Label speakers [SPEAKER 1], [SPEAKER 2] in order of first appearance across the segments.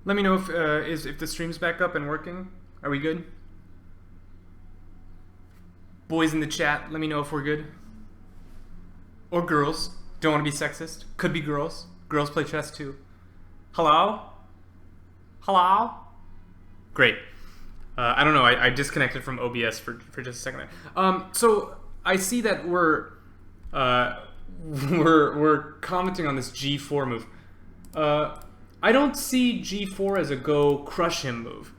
[SPEAKER 1] Let me know if the stream's back up and working. Are we good? Boys in the chat, let me know if we're good. Or girls. Don't want to be sexist. Could be girls. Girls play chess too. Hello? Hello? Great. I don't know. I disconnected from OBS for just a second there. So I see that we're commenting on this G4 move. I don't see G4 as a go crush him move.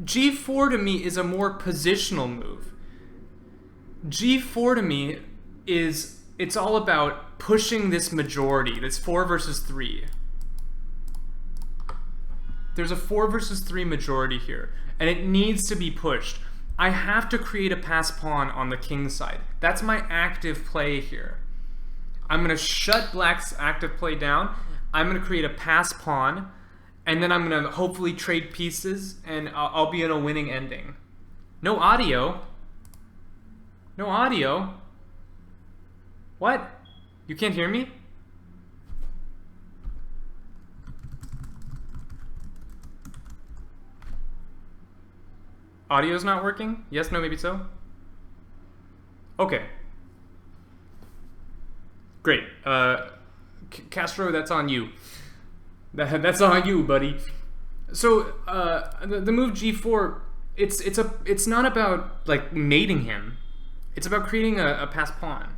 [SPEAKER 1] G4 to me is a more positional move. G4 to me it's all about pushing this majority, this 4 versus 3. There's a 4 versus 3 majority here, and it needs to be pushed. I have to create a pass pawn on the king side. That's my active play here. I'm going to shut black's active play down. I'm going to create a pass pawn, and then I'm going to hopefully trade pieces, and I'll be in a winning ending. No audio. No audio. What? You can't hear me? Audio's not working? Yes, no, maybe so? Okay. Great. Castro, that's on you. That's on you, buddy. So, the move G4, it's not about, like, mating him. It's about creating a pass pawn.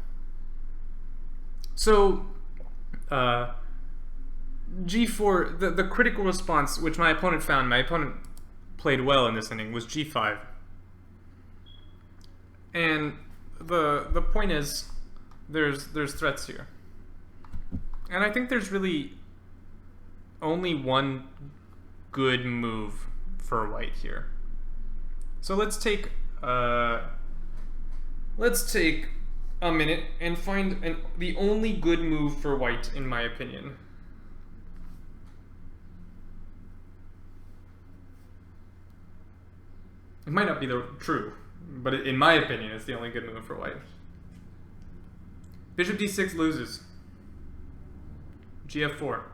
[SPEAKER 1] So, G4, the critical response, which my opponent played well in this inning, was G5. And the point is, there's threats here. And I think there's really only one good move for white here. So let's take a minute and find the only good move for white, in my opinion. It might not be true, but in my opinion, it's the only good move for white. Bishop d6 loses. Gf4.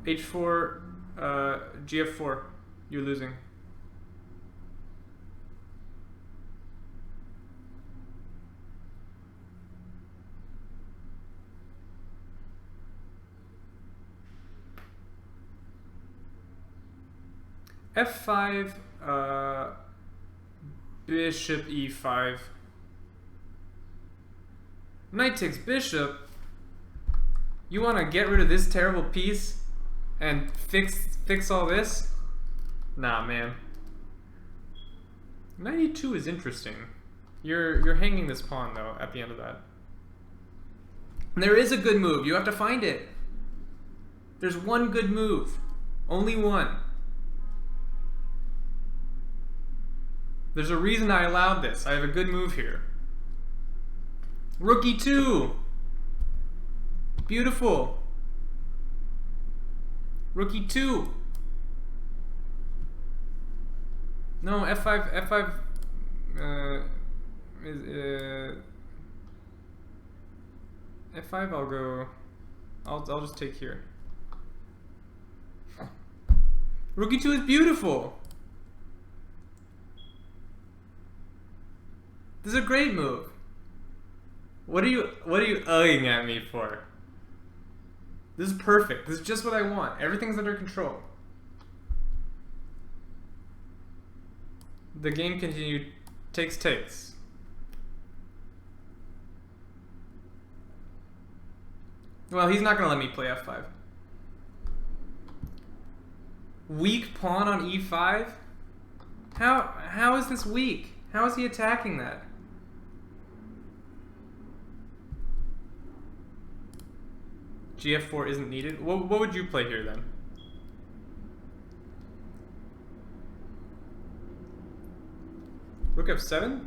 [SPEAKER 1] H4, Gf4. You're losing. F5, bishop e5. Knight takes bishop. You want to get rid of this terrible piece and fix all this? Nah, man. Knight e2 is interesting. You're hanging this pawn though at the end of that. And there is a good move. You have to find it. There's one good move. Only one. There's a reason I allowed this. I have a good move here. Rook e2. Beautiful. Rook e2. No, f5 f5 I'll just take here. Rook e2 is beautiful. This is a great move. What are you ugging at me for? This is perfect. This is just what I want. Everything's under control. The game continued. Takes. Well, he's not going to let me play f5. Weak pawn on e5? How is this weak? How is he attacking that? Gf4 isn't needed. What would you play here then? Rook f7?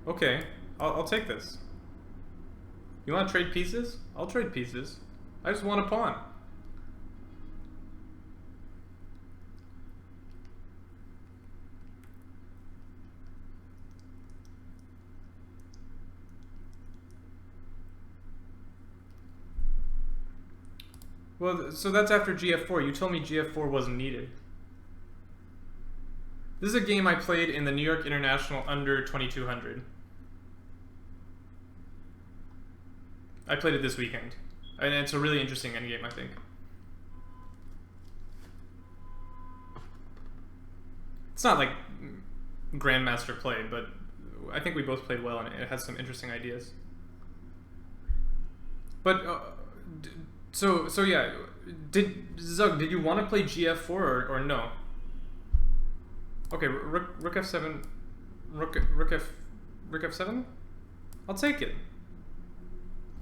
[SPEAKER 1] Okay, I'll take this. You want to trade pieces? I'll trade pieces. I just want a pawn. Well, so that's after GF4. You told me GF4 wasn't needed. This is a game I played in the New York International under 2200. I played it this weekend. And it's a really interesting endgame, I think. It's not like Grandmaster play, but I think we both played well and it has some interesting ideas. But, so yeah, Zug, did you want to play GF4 or no? Okay, Rook F7, Rook F7? I'll take it.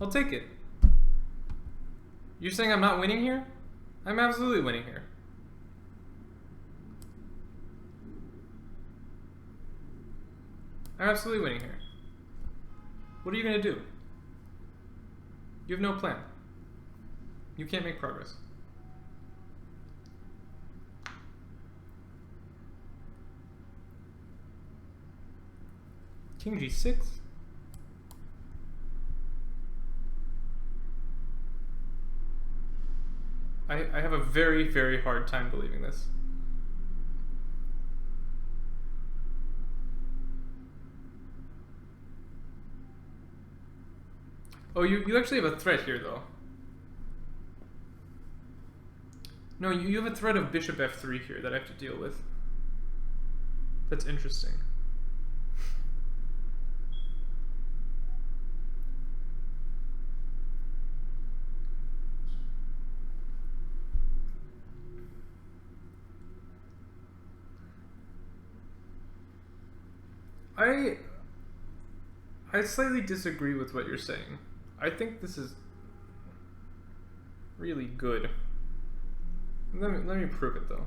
[SPEAKER 1] I'll take it. You're saying I'm not winning here? I'm absolutely winning here. I'm absolutely winning here. What are you going to do? You have no plan. You can't make progress. King G6. I have a very, very hard time believing this. Oh, you actually have a threat here, though. No, you have a threat of bishop f3 here that I have to deal with. That's interesting. I slightly disagree with what you're saying. I think this is really good. Let me prove it though.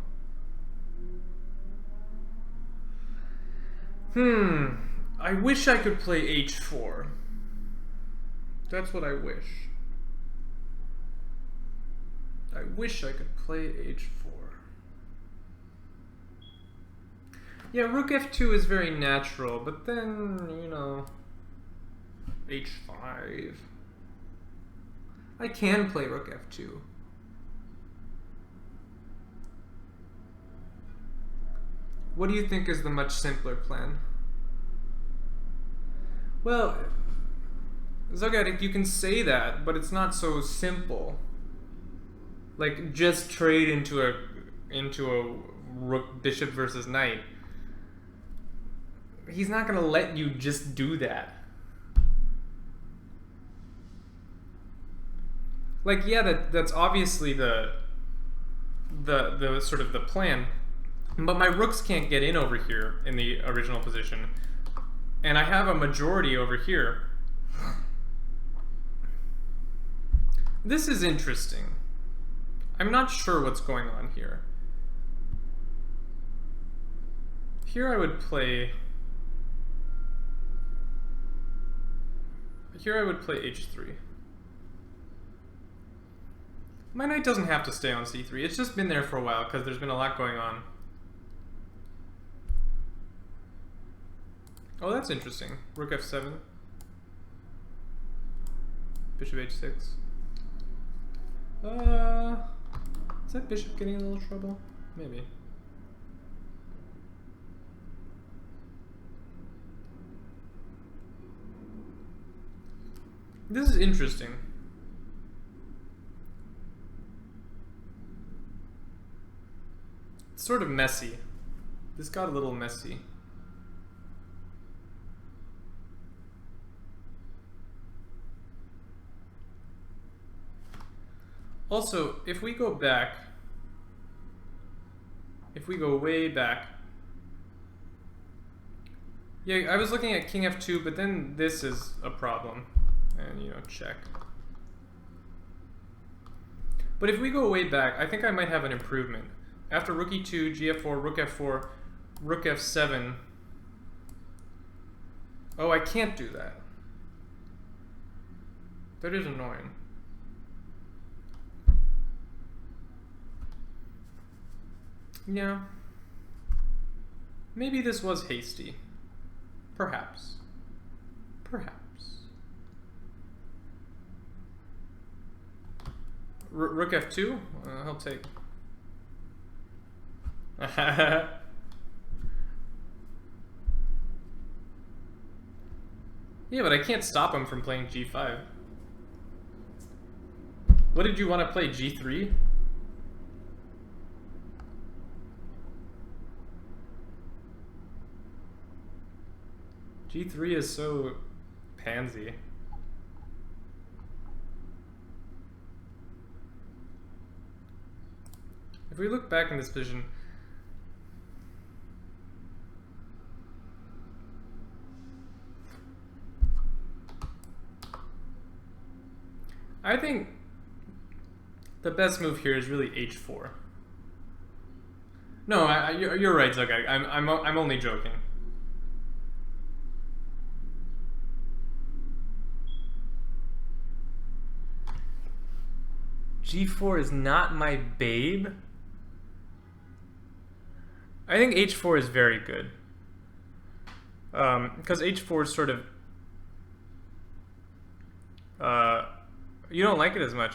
[SPEAKER 1] I wish I could play h4. That's what I wish. I wish I could play h4. Yeah, Rook f2 is very natural, but then, you know, h5. I can play Rook f2. What do you think is the much simpler plan? Well, Zogatic, you can say that, but it's not so simple. Like, just trade into a rook bishop versus knight. He's not gonna let you just do that. Like, yeah, that's obviously the sort of the plan. But my rooks can't get in over here in the original position. And I have a majority over here. This is interesting. I'm not sure what's going on here. Here I would play... Here I would play h3. My knight doesn't have to stay on c3. It's just been there for a while because there's been a lot going on. Oh, that's interesting. Rook f7. Bishop h6. Is that bishop getting in a little trouble? Maybe. This is interesting. It's sort of messy. This got a little messy. Also, if we go back, if we go way back, yeah, I was looking at king f2, but then this is a problem. And, you know, check. But if we go way back, I think I might have an improvement. After rook e2, gf4, rook f7. Oh, I can't do that. That is annoying. Yeah. Maybe this was hasty. Perhaps. Perhaps. Rook f2? He'll take. Yeah, but I can't stop him from playing g5. What did you want to play, g3? G3 is so pansy. If we look back in this position, I think the best move here is really h4. No, you're right, Zugag. I'm only joking. G4 is not my babe. I think h4 is very good. Because h4 is sort of... you don't like it as much.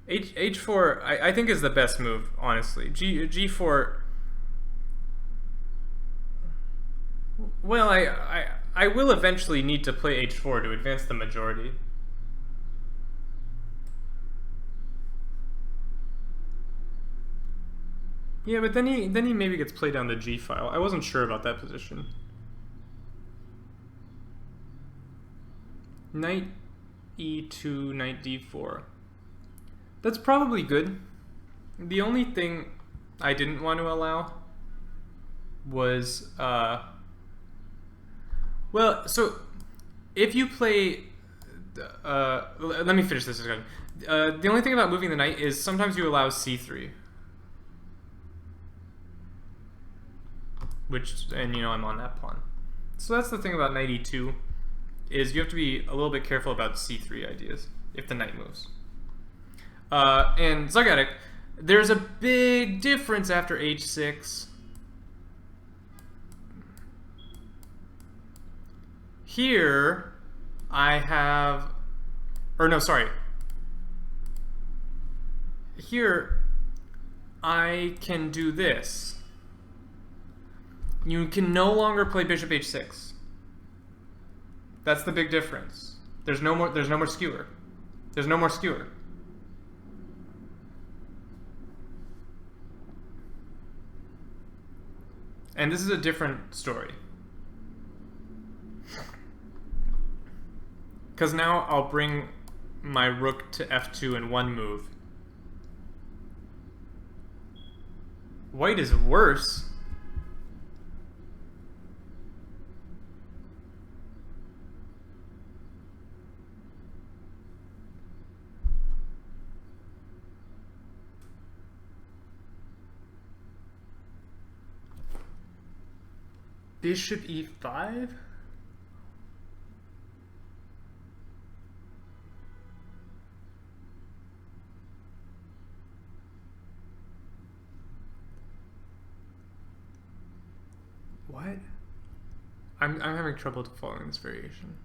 [SPEAKER 1] H4, I think, is the best move, honestly. G4... Well, I will eventually need to play h4 to advance the majority. Yeah, but then he maybe gets played down the G file. I wasn't sure about that position. Knight E2, knight D4. That's probably good. The only thing I didn't want to allow was well, so if you play let me finish this discussion. The only thing about moving the knight is sometimes you allow C3. Which, and you know, I'm on that pawn. So that's the thing about knight e2, is you have to be a little bit careful about c3 ideas if the knight moves. And Zagatic, there's a big difference after h6. Here, I have, or no, sorry. Here, I can do this. You can no longer play bishop h6. That's the big difference. There's no more skewer. There's no more skewer. And this is a different story. Because now I'll bring my rook to f2 in one move. White is worse. Bishop e5? What? I'm having trouble following this variation.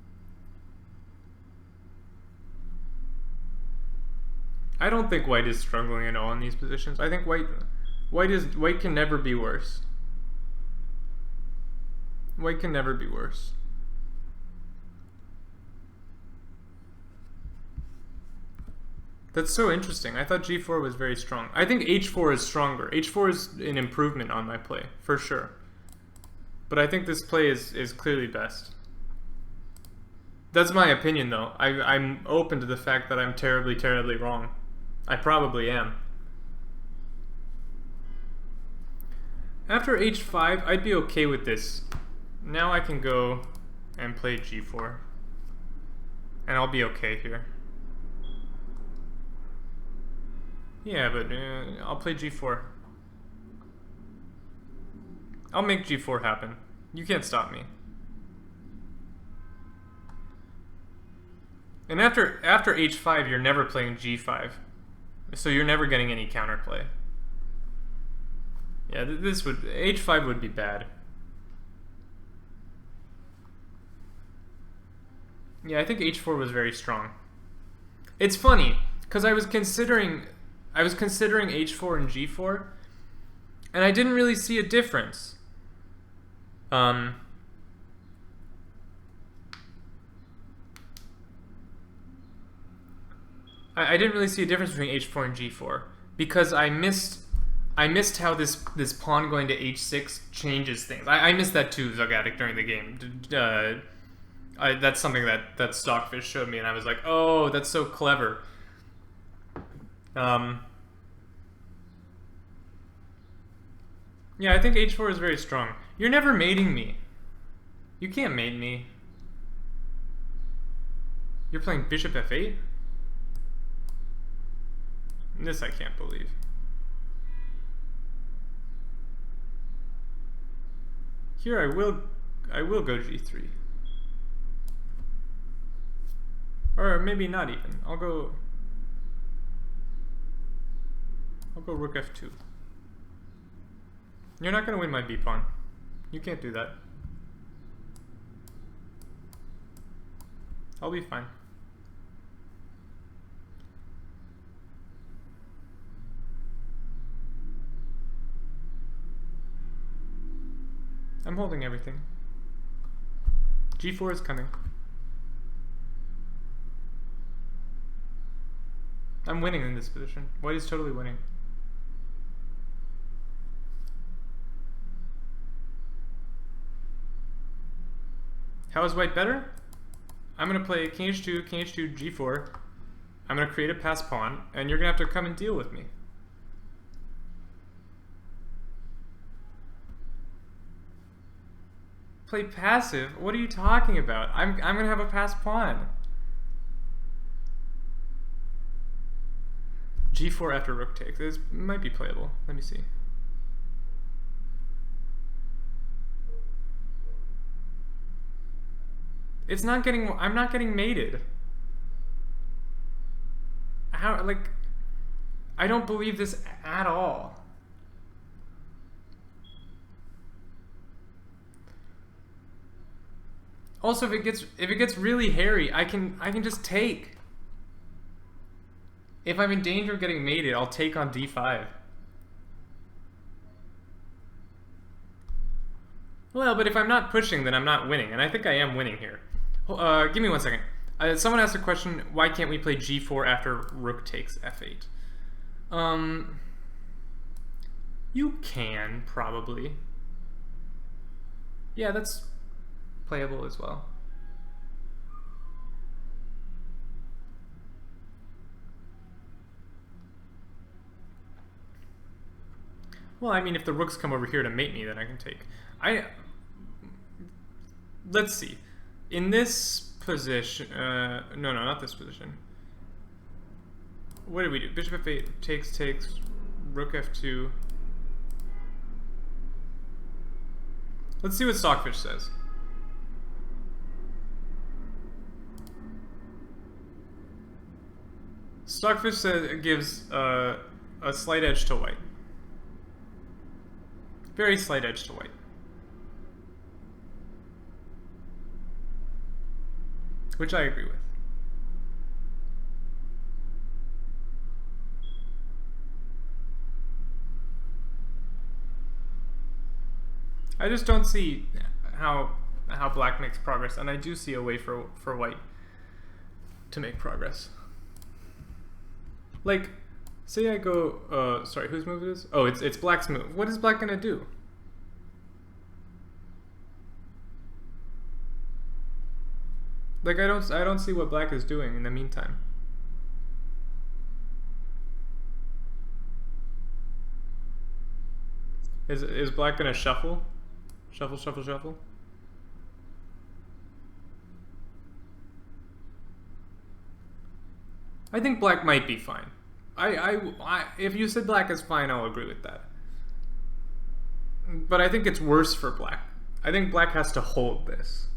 [SPEAKER 1] I don't think white is struggling at all in these positions. I think white can never be worse. White can never be worse. That's so interesting. I thought g4 was very strong. I think h4 is stronger. h4 is an improvement on my play, for sure. But I think this play is clearly best. That's my opinion, though. I'm open to the fact that I'm terribly, terribly wrong. I probably am. After h5, I'd be okay with this. Now I can go and play g4. And I'll be okay here. Yeah, but I'll play g4. I'll make g4 happen. You can't stop me. And after h5, you're never playing g5. So you're never getting any counterplay. Yeah, h5 would be bad. Yeah, I think h4 was very strong. It's funny, because I was considering I was considering h4 and g4, and I didn't really see a difference. I didn't really see a difference between h4 and g4 because I missed how this pawn going to h6 changes things. I missed that too, Zogatic, during the game. That's something that Stockfish showed me, and I was like, oh, that's so clever. Yeah, I think h4 is very strong. You're never mating me. You can't mate me. You're playing bishop f8? This I can't believe. Here I will go g3. Or maybe not even. I'll go rook f2. You're not going to win my b-pawn. You can't do that. I'll be fine. I'm holding everything. g4 is coming. I'm winning in this position. White is totally winning. How is white better? I'm going to play king h2, g4. I'm going to create a passed pawn, and you're going to have to come and deal with me. Play passive? What are you talking about? I'm going to have a passed pawn. g4 after rook takes. This might be playable. Let me see. It's not getting... I'm not getting mated. How, like... I don't believe this at all. Also, if it gets really hairy, I can just take. If I'm in danger of getting mated, I'll take on d5. Well, but if I'm not pushing, then I'm not winning, and I think I am winning here. Give me 1 second. Someone asked a question, why can't we play g4 after rook takes f8? You can, probably. Yeah, that's playable as well. Well, I mean, if the rooks come over here to mate me, then I can take. Let's see. In this position, no, not this position. What did we do? Bishop f8 takes, rook f2. Let's see what Stockfish says. Stockfish says gives a slight edge to white. Very slight edge to white. Which I agree with. I just don't see how black makes progress, and I do see a way for white to make progress. Like, say I go, sorry, whose move it is? Oh, it's black's move. What is black gonna do? Like, I don't see what black is doing in the meantime. Is black gonna shuffle? Shuffle, shuffle, shuffle? I think black might be fine. If you said black is fine, I'll agree with that. But I think it's worse for black. I think black has to hold this.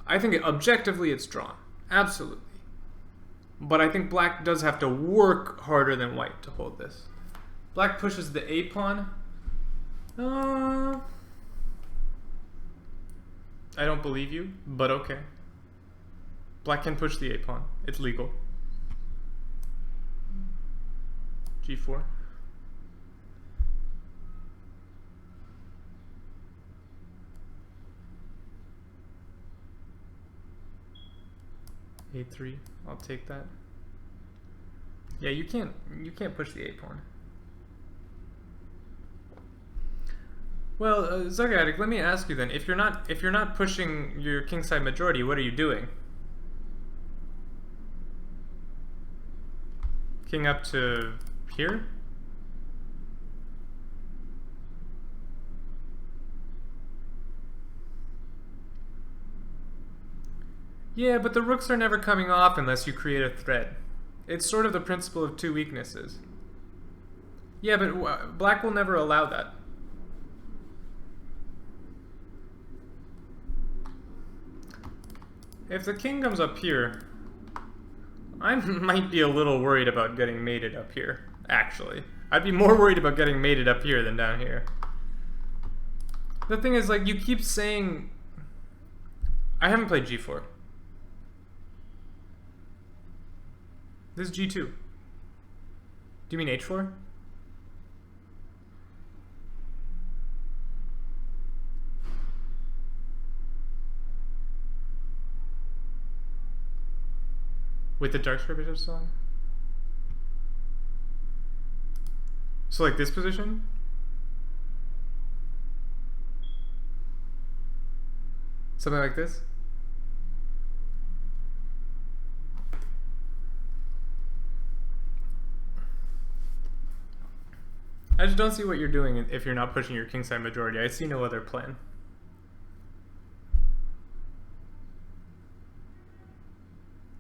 [SPEAKER 1] I think objectively it's drawn. Absolutely. But I think black does have to work harder than white to hold this. Black pushes the A pawn. I don't believe you, but okay. Black can push the A pawn. It's legal. G4. A3, I'll take that. Yeah, you can't push the A pawn. Well, Zagatic, let me ask you then, if you're not pushing your kingside majority, what are you doing? King up to here? Yeah, but the rooks are never coming off unless you create a threat. It's sort of the principle of two weaknesses. Yeah, but black will never allow that. If the king comes up here, I might be a little worried about getting mated up here, actually. I'd be more worried about getting mated up here than down here. The thing is, like, you keep saying... I haven't played G4. This is G2. Do you mean H4? With the dark square bishop song? So like this position? Something like this? I just don't see what you're doing if you're not pushing your kingside majority. I see no other plan.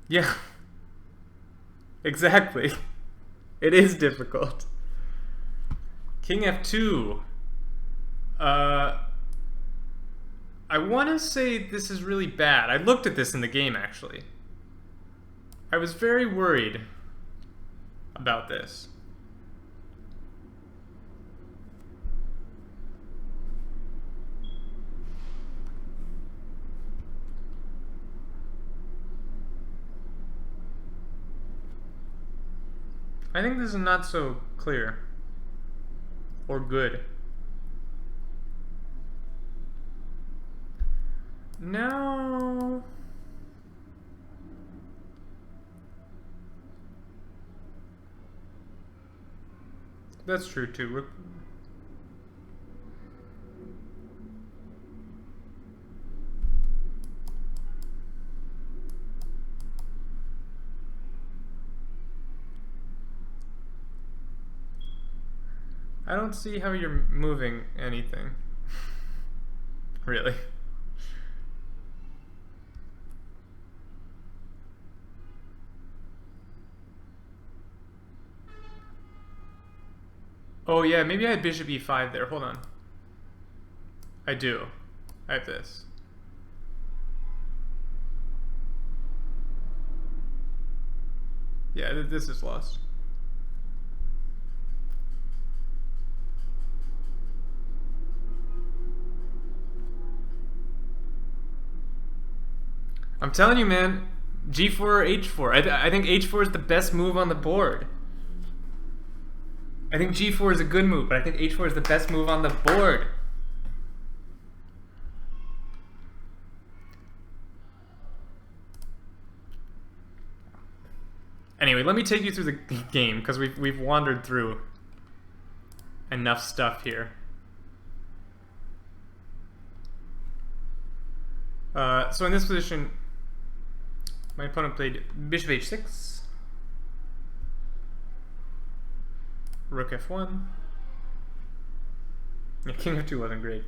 [SPEAKER 1] Yeah. Exactly. It is difficult. King f2. I want to say this is really bad. I looked at this in the game, actually. I was very worried about this. I think this is not so clear or good. Now, that's true too. I don't see how you're moving anything. Really. Oh yeah, maybe I had bishop e5 there. Hold on. I do. I have this. Yeah, this is lost. I'm telling you, man, G4 or H4. I think H4 is the best move on the board. I think G4 is a good move, but I think H4 is the best move on the board. Anyway, let me take you through the game, because we've wandered through enough stuff here. So in this position, my opponent played bishop h6, rook f1. Yeah, king f2 wasn't great.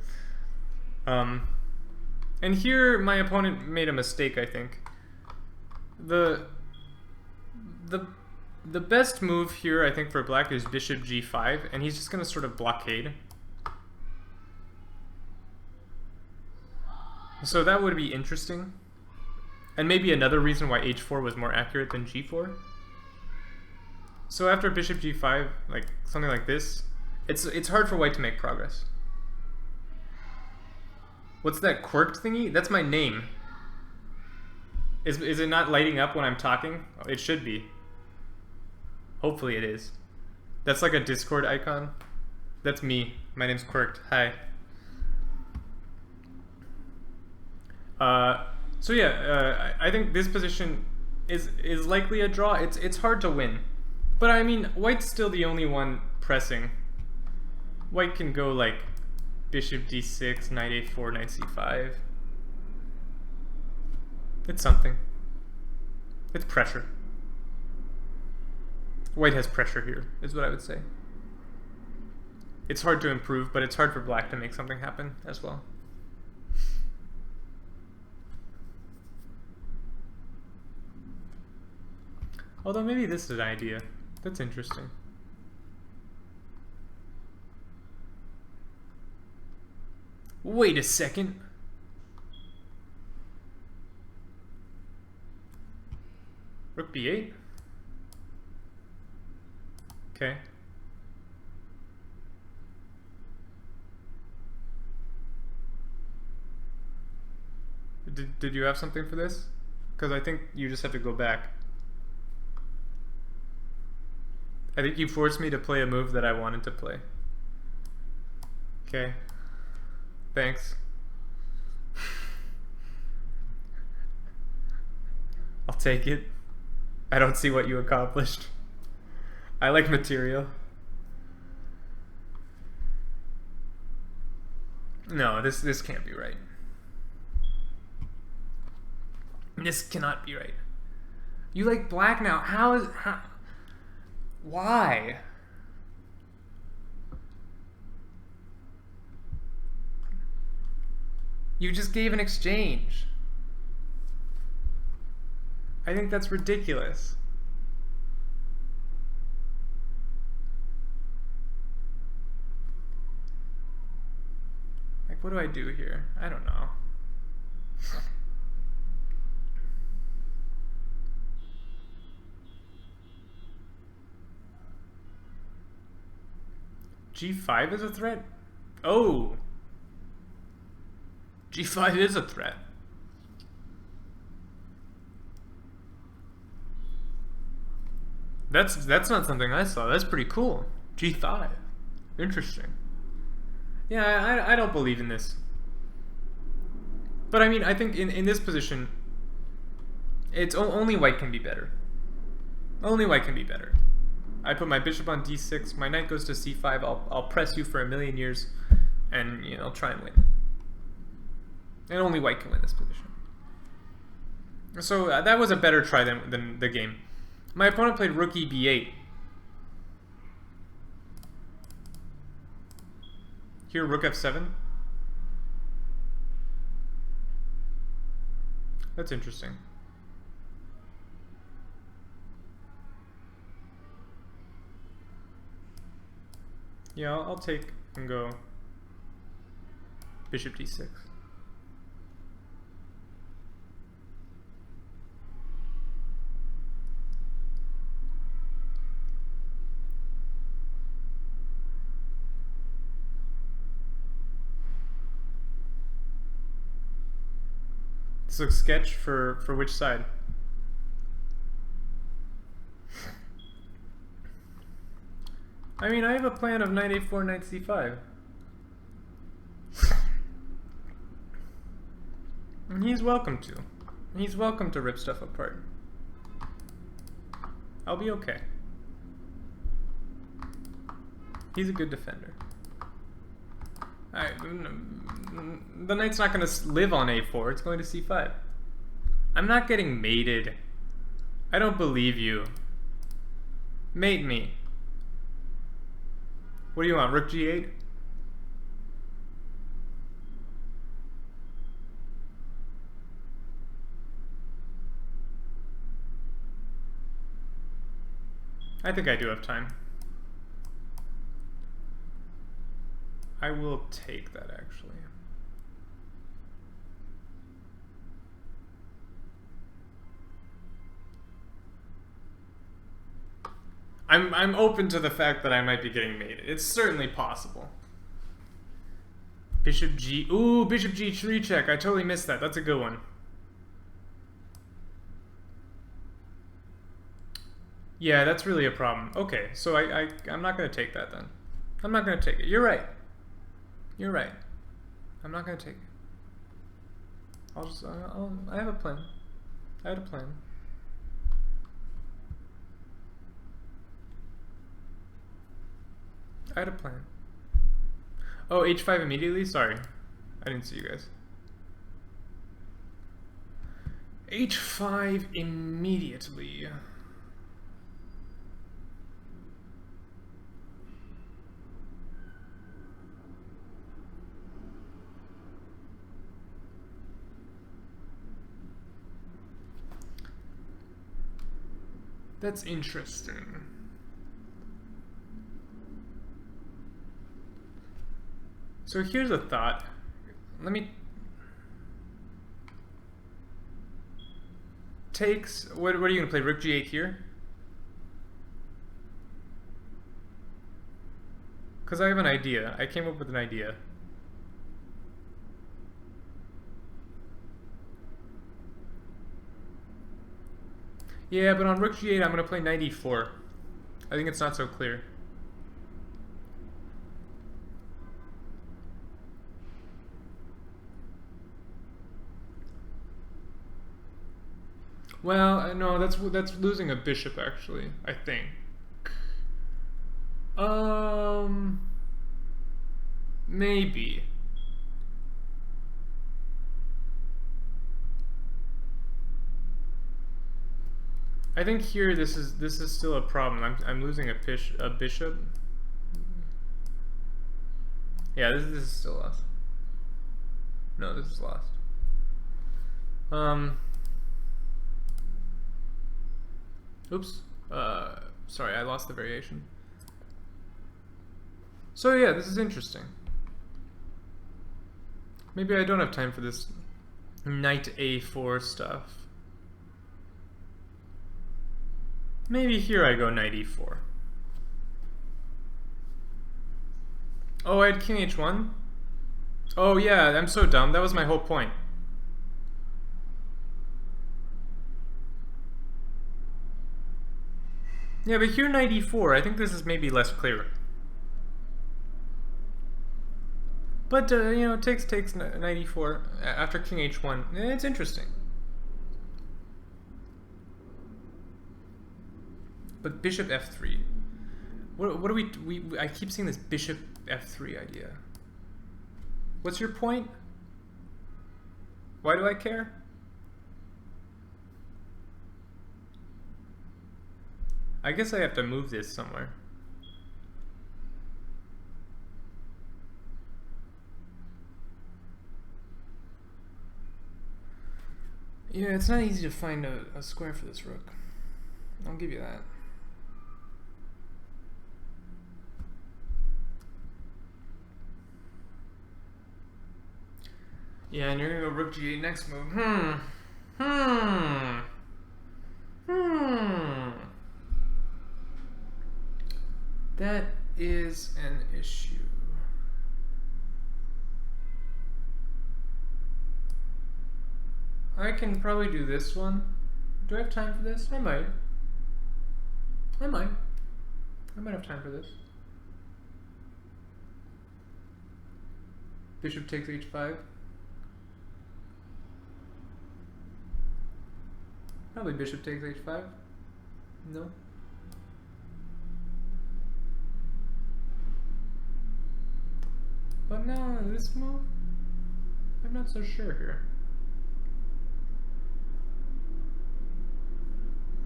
[SPEAKER 1] And here my opponent made a mistake, I think. The best move here, I think, for black is bishop g5, and he's just going to sort of blockade. So that would be interesting. And maybe another reason why h4 was more accurate than g4. So after bishop g5, like something like this, it's hard for white to make progress. What's that quirked thingy? That's my name. Is it not lighting up when I'm talking? It should be. Hopefully it is. That's like a Discord icon. That's me. My name's Quirked. Hi. So yeah, I think this position is likely a draw. It's hard to win, but I mean, white's still the only one pressing. White can go like bishop d6, knight a4, knight c5. It's something. It's pressure. White has pressure here, is what I would say. It's hard to improve, but it's hard for black to make something happen as well. Although maybe this is an idea. That's interesting. Wait a second. Rook b8. Okay. Did you have something for this? Because I think you just have to go back. I think you forced me to play a move that I wanted to play. Okay. Thanks. I'll take it. I don't see what you accomplished. I like material. No, this can't be right. This cannot be right. You like black now. How? Why? You just gave an exchange. I think that's ridiculous. Like, what do I do here? I don't know. G5 is a threat? Oh! G5 is a threat. That's not something I saw. That's pretty cool. G5. Interesting. Yeah, I don't believe in this. But I mean, I think in this position, it's only white can be better. Only white can be better. I put my bishop on d6, my knight goes to c5, I'll press you for a million years, and you know, I'll try and win. And only white can win this position. So that was a better try than the game. My opponent played rook e b8. Here, rook f7. That's interesting. Yeah, I'll take and go bishop d6. This looks sketch for which side? I mean, I have a plan of knight a4, knight c5. And he's welcome to. He's welcome to rip stuff apart. I'll be okay. He's a good defender. The knight's not going to live on a4, it's going to c5. I'm not getting mated. I don't believe you. Mate me. What do you want, rook g8? I think I do have time. I will take that, actually. I'm open to the fact that I might be getting mated. It's certainly possible. Bishop G. Ooh, Bishop G3 check. I totally missed that. That's a good one. Yeah, that's really a problem. Okay, so I'm not going to take that then. I'm not going to take it. You're right. You're right. I'm not going to take it. I'll just, I have a plan. I had a plan. I had a plan. Oh, h5 immediately? Sorry. I didn't see you guys. h5 immediately. That's interesting. So here's a thought. Let me takes. What are you gonna play? Rook g8 here? Because I have an idea. I came up with an idea. Yeah, but on Rook g8, I'm gonna play knight e4. I think it's not so clear. Well, no, that's losing a bishop actually, I think. Maybe. I think here this is still a problem. I'm losing a bishop. Yeah, this is still lost. No, this is lost. Oops. Sorry, I lost the variation. So yeah, this is interesting. Maybe I don't have time for this knight a4 stuff. Maybe here I go knight e4. Oh, I had king h1? Oh yeah, I'm so dumb. That was my whole point. Yeah, but here knight e4, I think this is maybe less clear. But, you know, takes knight e4 after king h1. It's interesting. But bishop f3. What do we I keep seeing this bishop f3 idea. What's your point? Why do I care? I guess I have to move this somewhere. Yeah, it's not easy to find a square for this rook. I'll give you that. Yeah, and you're gonna go rook g8 next move. That is an issue. I can probably do this one. Do I have time for this? I might. I might have time for this. Bishop takes h5. Probably bishop takes h5. No. But now this move, I'm not so sure here.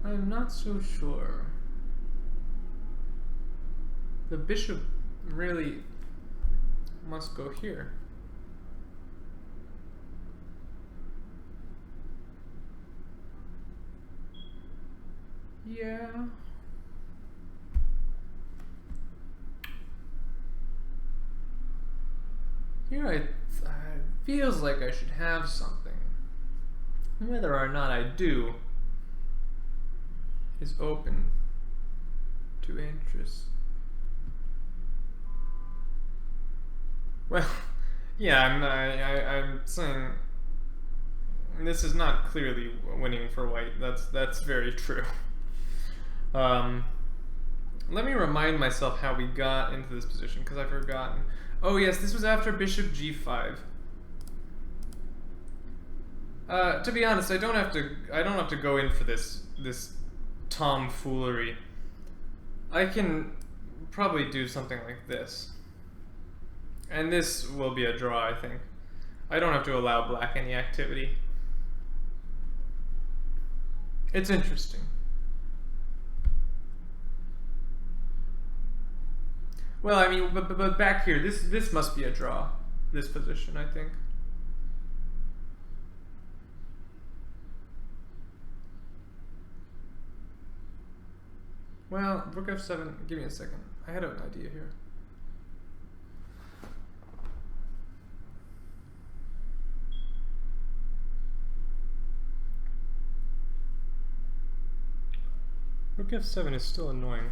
[SPEAKER 1] I'm not so sure. The bishop really must go here. Yeah. Here it feels like I should have something. Whether or not I do is open to interest. Well, yeah, I'm saying this is not clearly winning for white. That's very true. Let me remind myself how we got into this position, because I've forgotten. Oh yes, this was after bishop g5. To be honest, I don't have to go in for this tomfoolery. I can probably do something like this. And this will be a draw, I think. I don't have to allow black any activity. It's interesting. Well, I mean, but back here, this must be a draw. This position, I think. Well, rook f7. Give me a second. I had an idea here. Rook f7 is still annoying.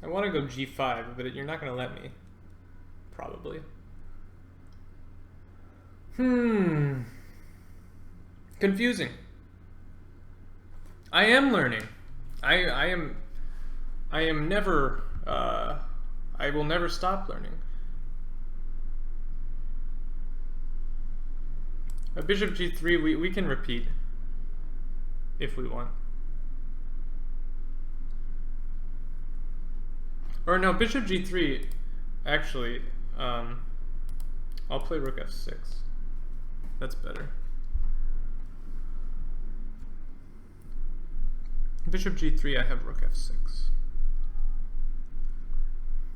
[SPEAKER 1] I want to go g5, but you're not going to let me. Probably. Confusing. I am learning. I am never, I will never stop learning. A bishop g3, we can repeat if we want. Or no, bishop g3, actually, I'll play rook f6. That's better. Bishop g3, I have rook f6.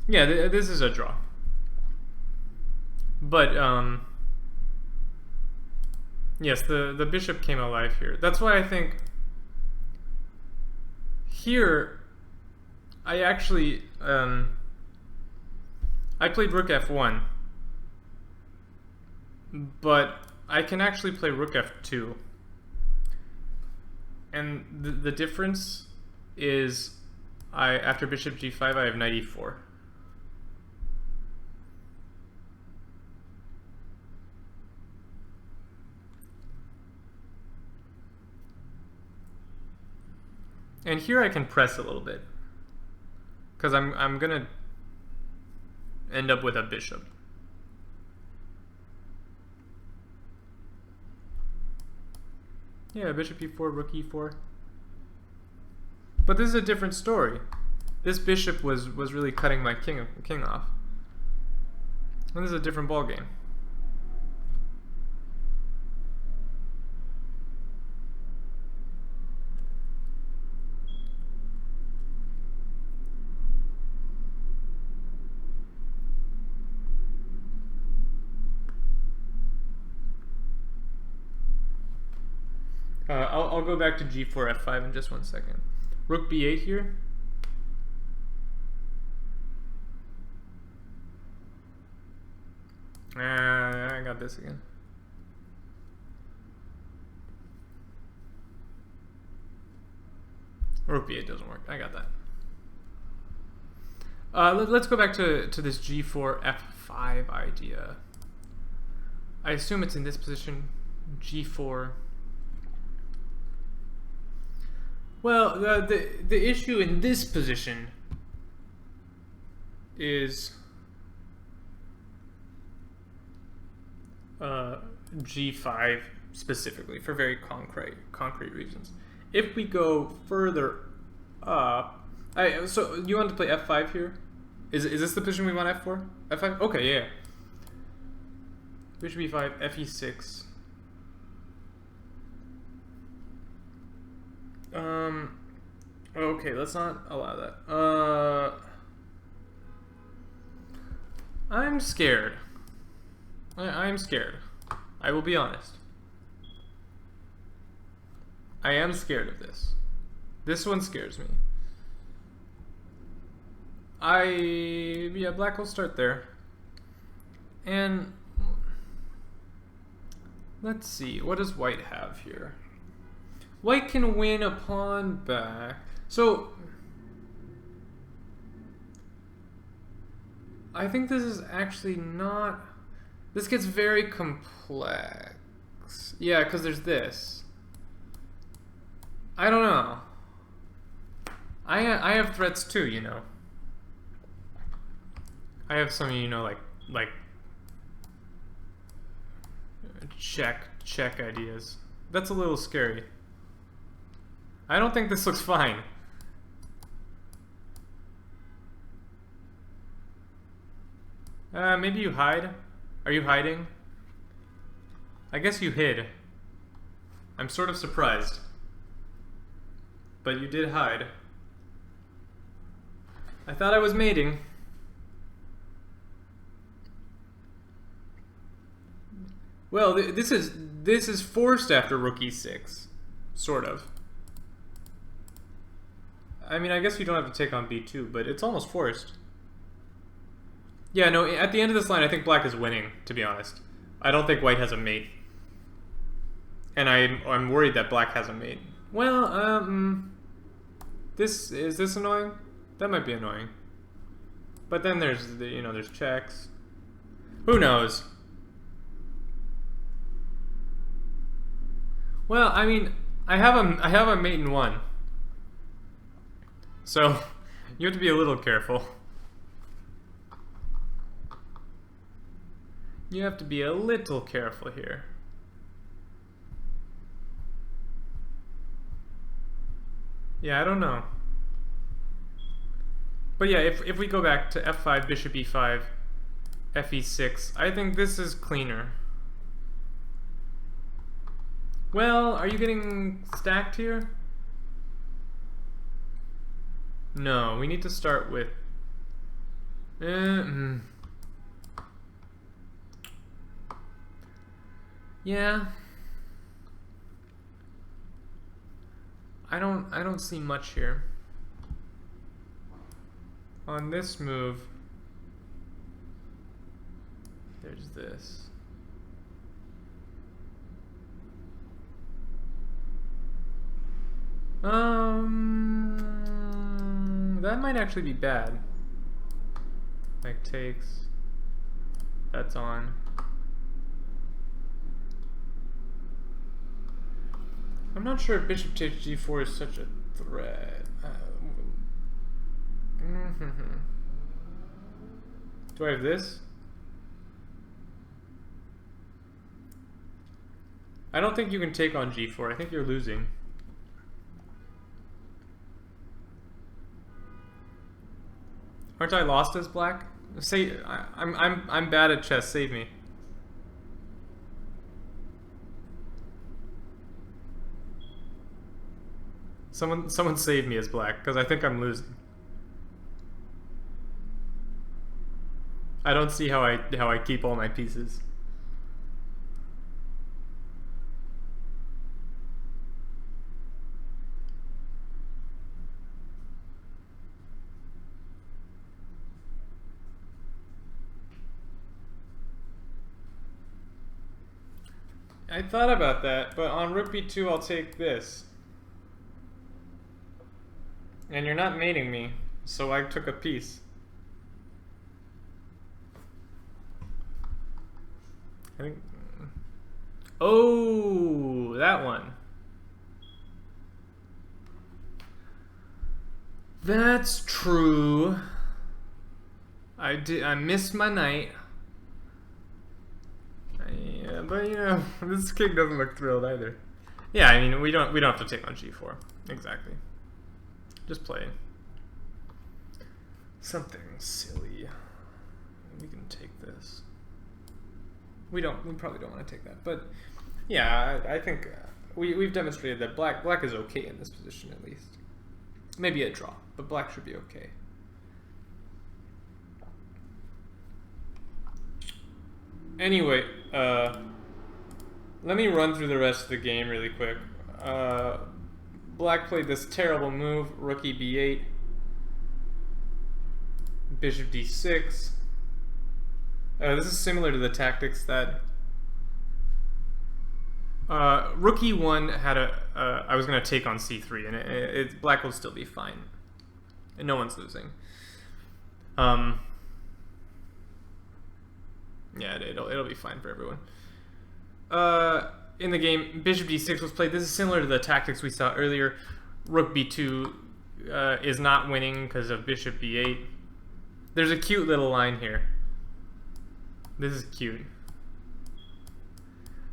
[SPEAKER 1] Yeah, this is a draw. But, yes, the bishop came alive here. That's why I think here I actually I played rook f1, but I can actually play rook f2, and the difference is after bishop g5 I have knight e4. And here I can press a little bit, because I'm gonna end up with a bishop. Yeah, bishop e4, rook e4. But this is a different story. This bishop was really cutting my king off. And this is a different ball game. I'll go back to g4, f5 in just 1 second. Rook b8 here. I got this again. Rook b8 doesn't work. I got that. Let's go back to this g4, f5 idea. I assume it's in this position, g4. Well, the issue in this position is g5 specifically, for very concrete reasons. If we go further up, so you want to play f5 here? Is this the position we want f4? f5? Okay, yeah. Bishop e5, fe6. Okay, let's not allow that. I'm scared. I'm scared. I will be honest. I am scared of this. This one scares me. Yeah, black will start there. And let's see, what does white have here? White can win a pawn back. So I think this is actually not... This gets very complex. 6. Yeah, because there's this. I don't know. I have threats too, you know. I have some, you know, like check ideas. That's a little scary. I don't think this looks fine. Maybe you hide? Are you hiding? I guess you hid. I'm sort of surprised. But you did hide. I thought I was mating. Well, this is forced after rook e6. Sort of. I mean, I guess you don't have to take on b2, but it's almost forced. Yeah, no, at the end of this line, I think black is winning, to be honest. I don't think white has a mate. And I'm worried that black has a mate. Well, is this annoying? That might be annoying. But then there's there's checks. Who knows? Well, I mean, I have a mate in 1. So you have to be a little careful. You have to be a little careful here. Yeah, I don't know. But yeah, if we go back to f5, bishop e5, fe6, I think this is cleaner. Well, are you getting stacked here? No, we need to start with... Yeah. I don't see much here. On this move, there's this. That might actually be bad. Like takes. That's on. I'm not sure if bishop takes g4 is such a threat. Do I have this? I don't think you can take on g4. I think you're losing. Aren't I lost as black? Say I'm bad at chess. Save me. Someone save me as black, because I think I'm losing. I don't see how I keep all my pieces. I thought about that, but on rook b2 I'll take this. And you're not mating me, so I took a piece. I think... Oh, that one. That's true. I missed my knight. Yeah, but you know, this king doesn't look thrilled either. Yeah, I mean, we don't have to take on g4. Exactly. Just play something silly. We can take this. We probably don't want to take that, but yeah, I think we've demonstrated that black is okay in this position at least. Maybe a draw, but black should be okay. Anyway, let me run through the rest of the game really quick. Black played this terrible move, rook b8, bishop d6. This is similar to the tactics that rook e1 had I was going to take on c3, and black will still be fine, and no one's losing. Yeah, it'll be fine for everyone. in the game, bishop d6 was played. This is similar to the tactics we saw earlier. Rook b2 is not winning because of bishop b8. There's a cute little line here. This is cute.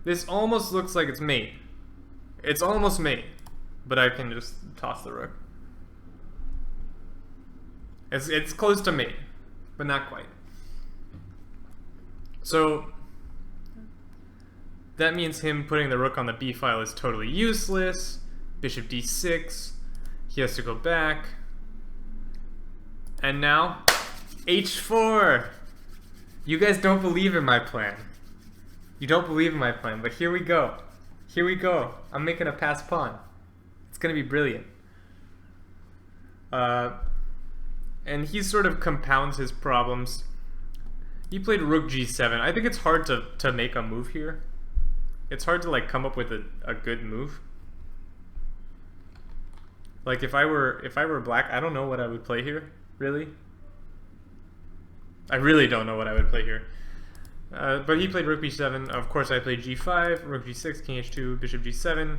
[SPEAKER 1] This almost looks like it's mate. It's almost mate, but I can just toss the rook. It's close to mate, but not quite. So that means him putting the rook on the b file is totally useless. Bishop d6. He has to go back. And now h4. You guys don't believe in my plan. You don't believe in my plan, but here we go. Here we go. I'm making a pass pawn. It's gonna be brilliant. And he sort of compounds his problems. He played rook g7. I think it's hard to make a move here. It's hard to like come up with a good move. Like if I were black, I don't know what I would play here, really. I really don't know what I would play here. But he played rook b7. Of course, I played g5, rook g6, king h2, bishop g7.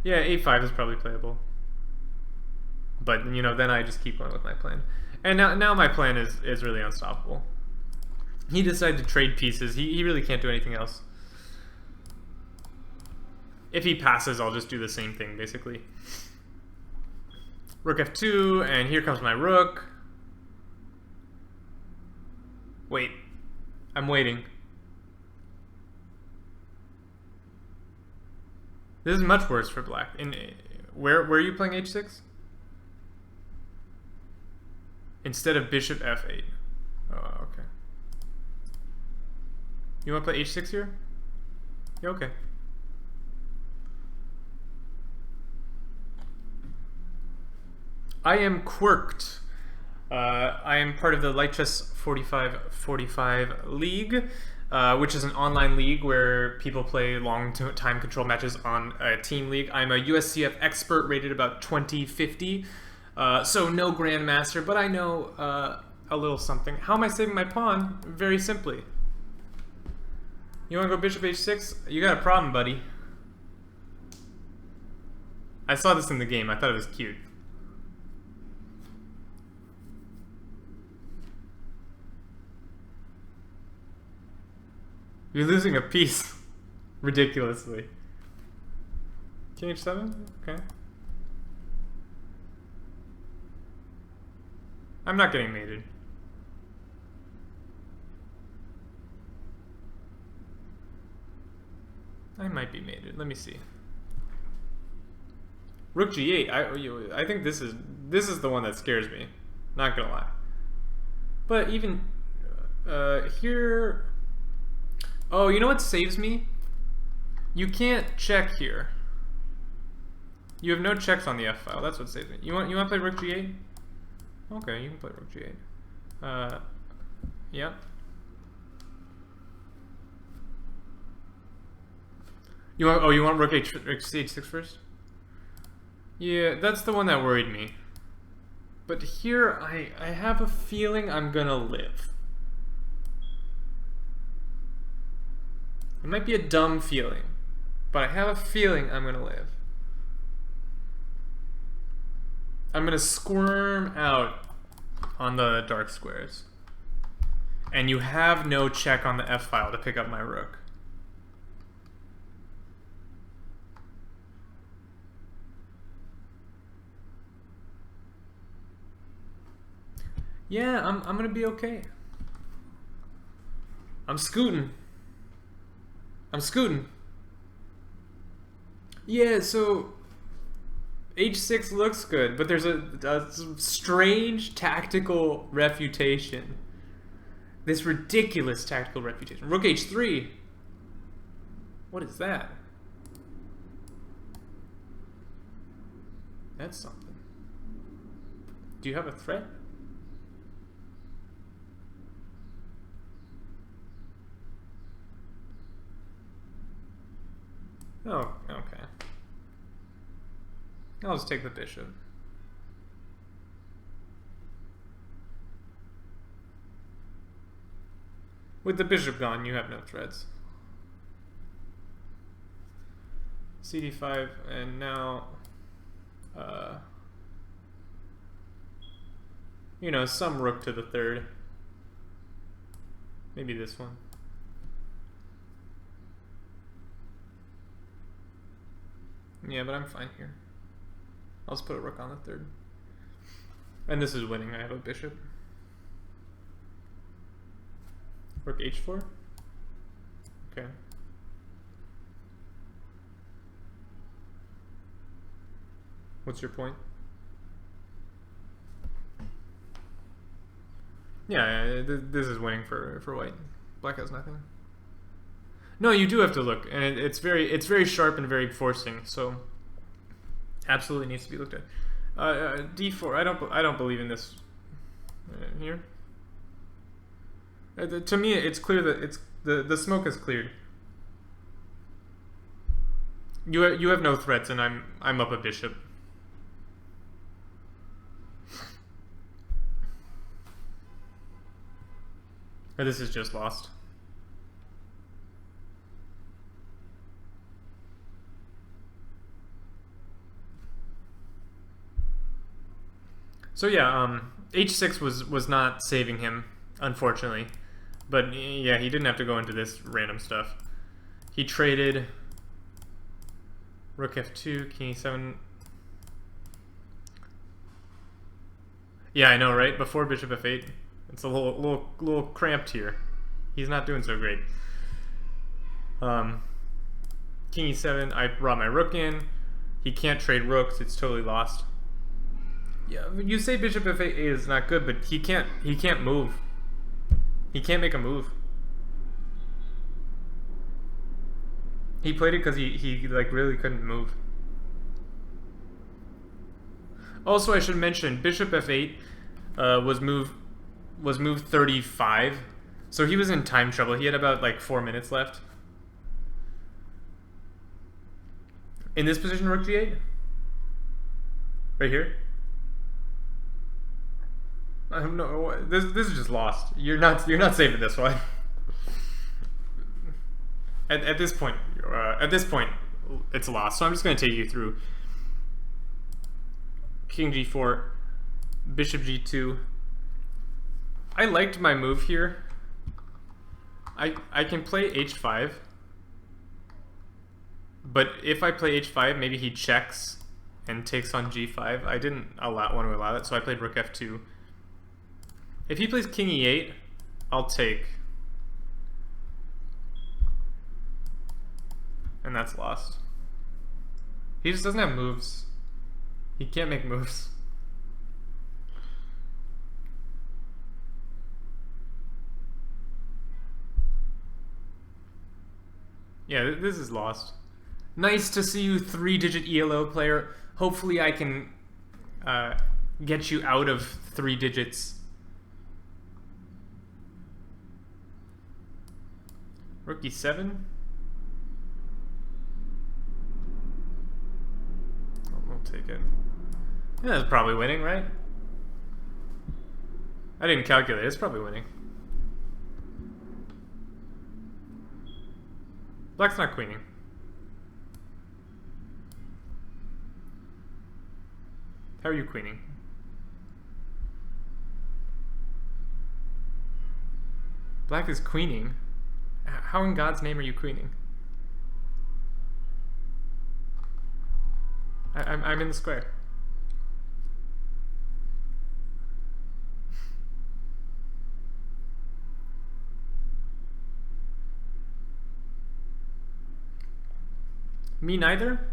[SPEAKER 1] Yeah, a5 is probably playable. But, you know, then I just keep going with my plan. And now my plan is really unstoppable. He decided to trade pieces. He really can't do anything else. If he passes, I'll just do the same thing, basically. Rook f2, and here comes my rook. Wait. I'm waiting. This is much worse for black. Where are you playing h6? Instead of bishop f8. Oh, okay. You want to play h6 here? Yeah, okay. I am quirked. I am part of the Light Chess 45 League, which is an online league where people play long time control matches on a team league. I'm a USCF expert, rated about 2050, so no grandmaster, but I know a little something. How am I saving my pawn? Very simply. You want to go bishop h6? You got a problem, buddy. I saw this in the game. I thought it was cute. You're losing a piece. Ridiculously. King h7? Okay. I'm not getting mated. I might be mated. Let me see. Rook g8. I think this is the one that scares me. Not gonna lie. But even here. Oh, you know what saves me? You can't check here. You have no checks on the f file. That's what saves me. You want to play rook g8? Okay, you can play rook g8. Yeah. You want rook h6 first? Yeah, that's the one that worried me. But here I have a feeling I'm gonna live. It might be a dumb feeling, but I have a feeling I'm gonna live. I'm gonna squirm out on the dark squares. And you have no check on the f file to pick up my rook. Yeah, I'm gonna be okay. I'm scooting. Yeah, so h6 looks good, but there's a strange tactical refutation. This ridiculous tactical refutation. Rook h3. What is that? That's something. Do you have a threat? Oh, okay. I'll just take the bishop. With the bishop gone, you have no threats. CD5, and now, you know, some rook to the third. Maybe this one. Yeah, but I'm fine here. I'll just put a rook on the third. And this is winning. I have a bishop. Rook h4. Okay. What's your point? Yeah, this is winning for white. Black has nothing. No, you do have to look, and it's very sharp and very forcing. So absolutely needs to be looked at. D4. I don't believe in this here. To me, it's clear that the smoke is cleared. You have no threats, and I'm up a bishop. Or this is just lost. So yeah, h6 was not saving him, unfortunately. But yeah, he didn't have to go into this random stuff. He traded rook f2, king e7. Yeah, I know, right? Before bishop f8, it's a little cramped here. He's not doing so great. King e7. I brought my rook in. He can't trade rooks. It's totally lost. Yeah, you say bishop f8 is not good, but he can't move. He can't make a move. He played it because he like really couldn't move. Also, I should mention bishop f8 was moved 35, so he was in time trouble. He had about like 4 minutes left. In this position, rook g8, right here. I don't know. This is just lost. You're not saving this one. At this point, it's lost. So I'm just going to take you through. King g4, bishop g2. I liked my move here. I can play h5, but if I play h5, maybe he checks and takes on g5. I didn't want to allow that, so I played rook f2. If he plays king e8, I'll take. And that's lost. He just doesn't have moves. He can't make moves. Yeah, this is lost. Nice to see you, 3-digit ELO player. Hopefully I can get you out of 3 digits. Rook e7. We'll take it. Yeah, that's probably winning, right? I didn't calculate. It's probably winning. Black's not queening. How are you queening? Black is queening. How in God's name are you queening? I'm in the square. Me neither?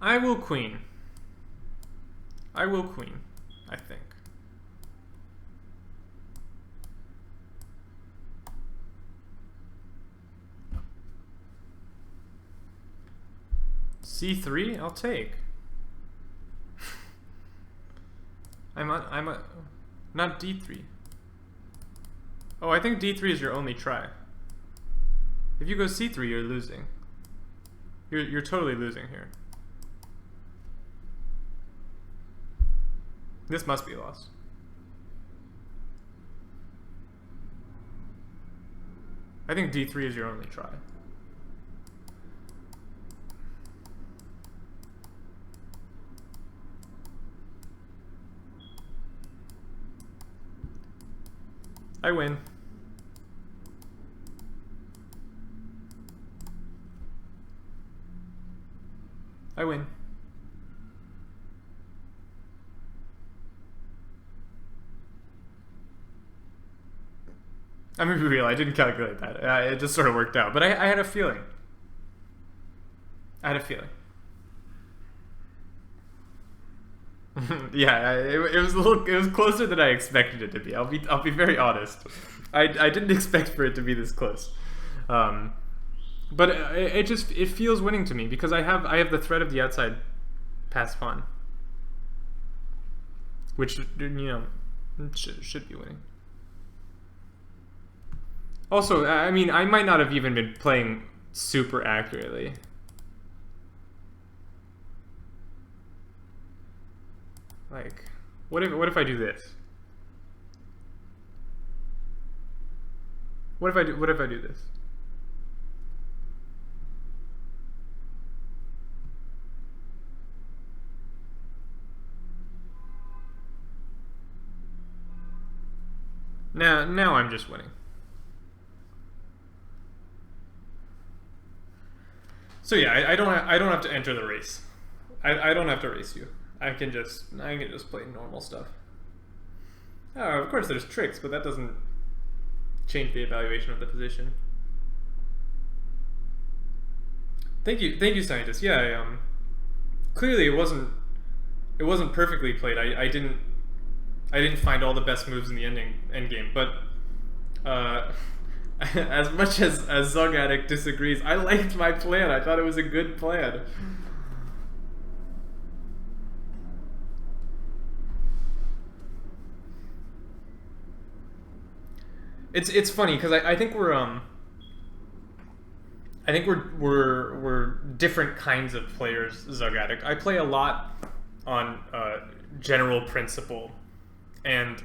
[SPEAKER 1] I will queen. I will queen, I think. C3, I'll take. I'm not D3. Oh, I think D3 is your only try. If you go C3, you're losing. You're totally losing here. This must be lost. I think d3 is your only try. I win. I win. I'm gonna be real, I didn't calculate that. It just sort of worked out. But I had a feeling. I had a feeling. Yeah, it was it was closer than I expected it to be. I'll be very honest. I didn't expect for it to be this close. But it feels winning to me because I have the threat of the outside passed pawn, which, you know, should be winning. Also, I mean, I might not have even been playing super accurately. Like, what if I do this? What if I do this? Now I'm just winning. So yeah, I don't have to enter the race. I don't have to race you. I can just play normal stuff. Oh, of course there's tricks, but that doesn't change the evaluation of the position. Thank you, scientist. Yeah, clearly it wasn't perfectly played. I didn't find all the best moves in the end game, but as much as Zug Addict disagrees, I liked my plan. I thought it was a good plan. It's funny because I think we're different kinds of players, Zug Addict. I play a lot on general principle and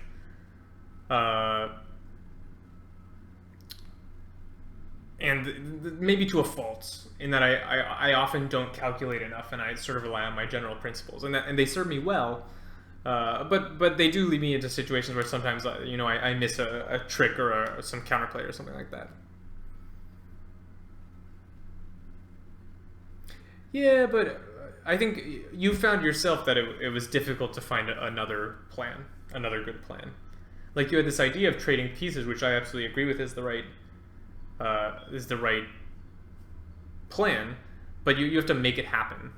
[SPEAKER 1] maybe to a fault in that I often don't calculate enough and I sort of rely on my general principles and they serve me well. But they do lead me into situations where sometimes you know I miss a trick or some counterplay or something like that. Yeah, but I think you found yourself that it was difficult to find another good plan. Like you had this idea of trading pieces, which I absolutely agree with is the right plan, but you have to make it happen.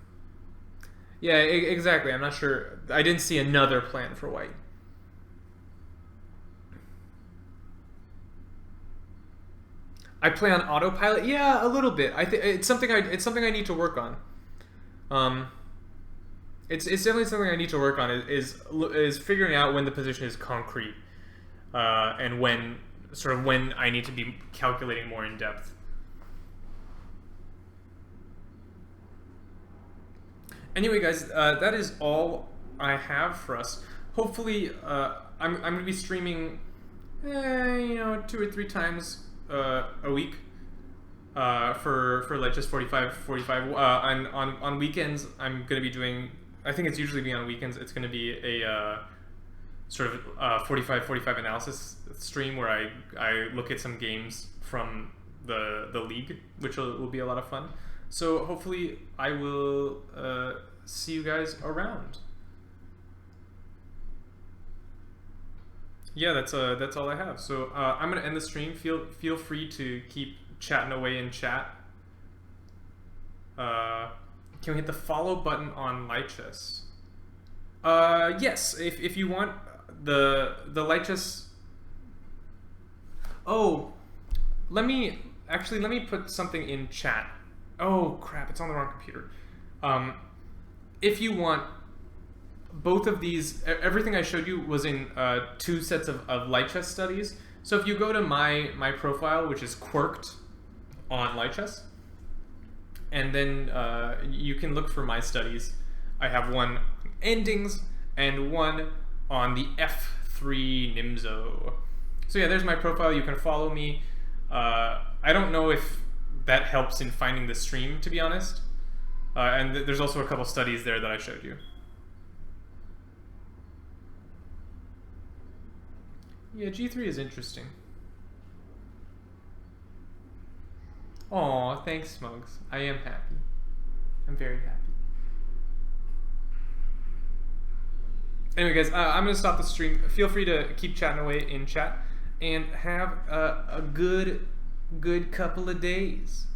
[SPEAKER 1] Yeah, exactly. I'm not sure. I didn't see another plan for white. I play on autopilot. Yeah, a little bit. I think it's something I need to work on. It's definitely something I need to work on. Is figuring out when the position is concrete, and when I need to be calculating more in depth. Anyway, guys, that is all I have for us. Hopefully, I'm going to be streaming, 2 or 3 times a week for like just 45. On weekends, I'm going to be doing. I think it's usually be on weekends. It's going to be a sort of 45 analysis stream where I look at some games from the league, which will be a lot of fun. So hopefully I will see you guys around. Yeah, that's all I have. So I'm gonna end the stream. Feel free to keep chatting away in chat. Can we hit the follow button on Lichess? Yes, if you want the Lichess. Oh, let me put something in chat. Oh crap, it's on the wrong computer. If you want both of these, everything I showed you was in 2 sets of Lichess studies. So if you go to my profile, which is Quirked on Lichess, and then you can look for my studies. I have one on endings and one on the F3 Nimzo. So yeah, there's my profile. You can follow me. I don't know if that helps in finding the stream, to be honest. And there's also a couple studies there that I showed you. Yeah, G3 is interesting. Aw, thanks, Smugs. I am happy. I'm very happy. Anyway, guys, I'm going to stop the stream. Feel free to keep chatting away in chat. And have a good couple of days.